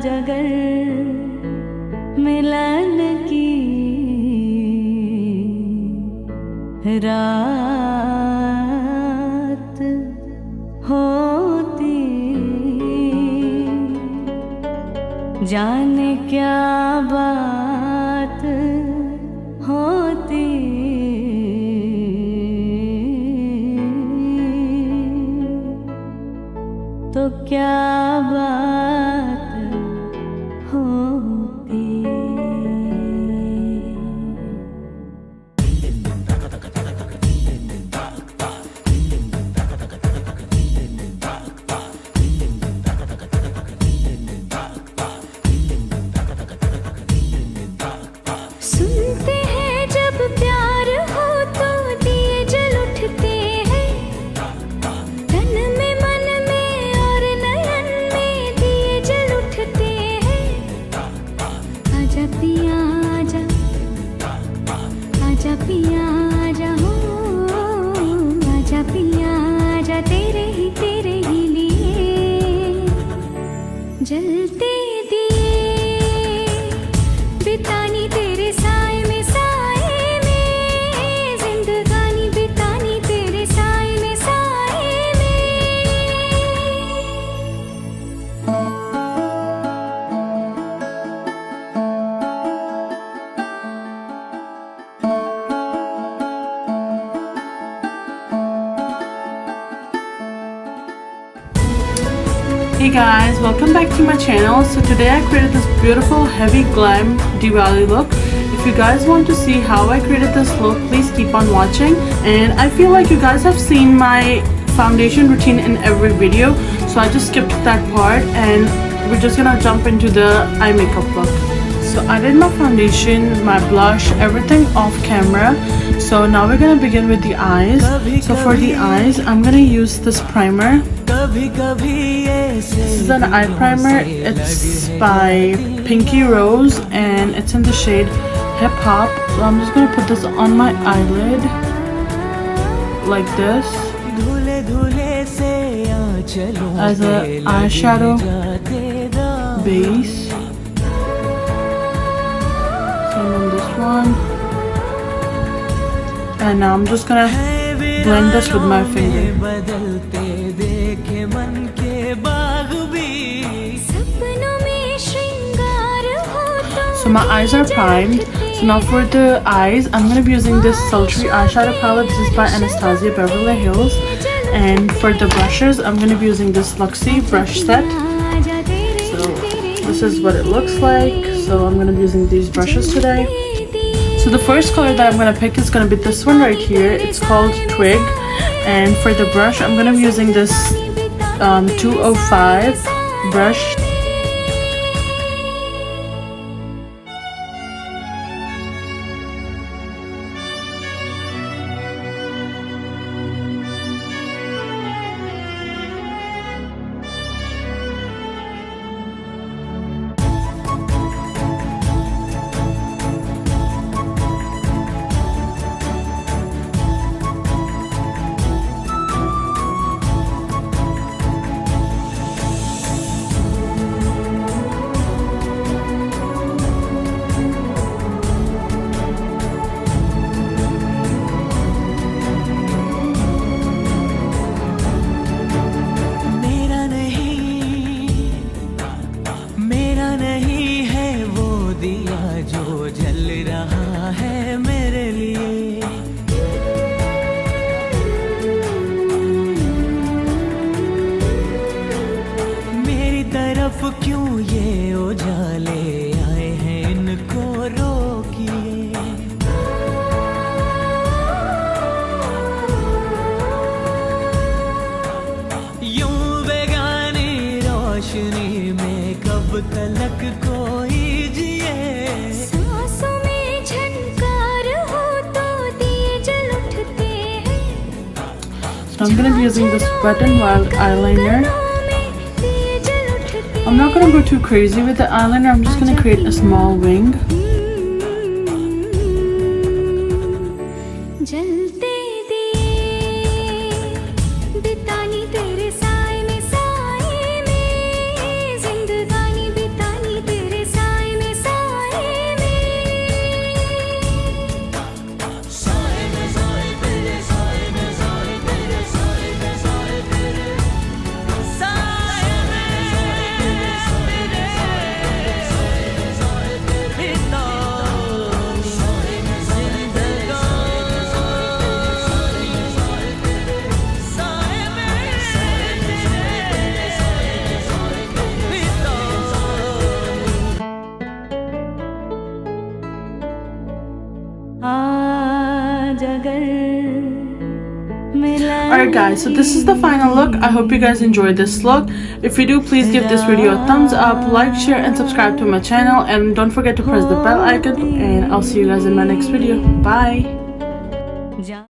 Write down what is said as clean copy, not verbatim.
अगर मिलन की रात होती, जाने क्या बात होती, तो क्या बात होती। सुनते हैं जब प्यार हो तो दिए जल उठते हैं, तन में मन में और नयन में दिए जल उठते हैं। आजा पिया आजा, आजा पिया आजा हो, आजा पिया आजा, तेरे ही लिए जलते दिए बितानी तेरे साए में, साए में जिंदगानी बितानी तेरे साए में, साए में। Hey guys, welcome back to my channel. So today I created this beautiful heavy glam Diwali look. If you guys want to see how I created this look, please keep on watching. And I feel like you guys have seen my foundation routine in every video, so I just skipped that part and we're just gonna jump into the eye makeup look. So I did my foundation, my blush, everything off camera. So now we're gonna begin with the eyes. So for the eyes, I'm gonna use this primer. This is an eye primer. It's by Pinky Rose and it's in the shade Hip Hop. So I'm just gonna put this on my eyelid like this as an eyeshadow base. Same on this one. And now I'm just gonna blend this with my finger. So my eyes are primed. So now for the eyes, I'm going to be using this sultry eyeshadow palette. This is by Anastasia Beverly Hills. And for the brushes, I'm going to be using this Luxie brush set. So this is what it looks like. So I'm going to be using these brushes today. So the first color that I'm going to pick is going to be this one right here. It's called Twig. And for the brush, I'm going to be using this 205 brush. क्यों ये उजाले आए हैं, इनको रोकिए। यूं बेगानी रोशनी में कब तलक कोई जिए। सांसों में झनकार हो तो दिए जल उठते हैं। So I'm going to be using this Wet n Wild eyeliner. I'm not going to go too crazy with the eyeliner. I'm just going to create a small wing. बितानी तेरे साए में, साए में जिंदगानी बितानी Alright guys, so this is the final look. I hope you guys enjoyed this look. If you do, please give this video a thumbs up, like, share and subscribe to my channel, and don't forget to press the bell icon, and I'll see you guys in my next video. Bye.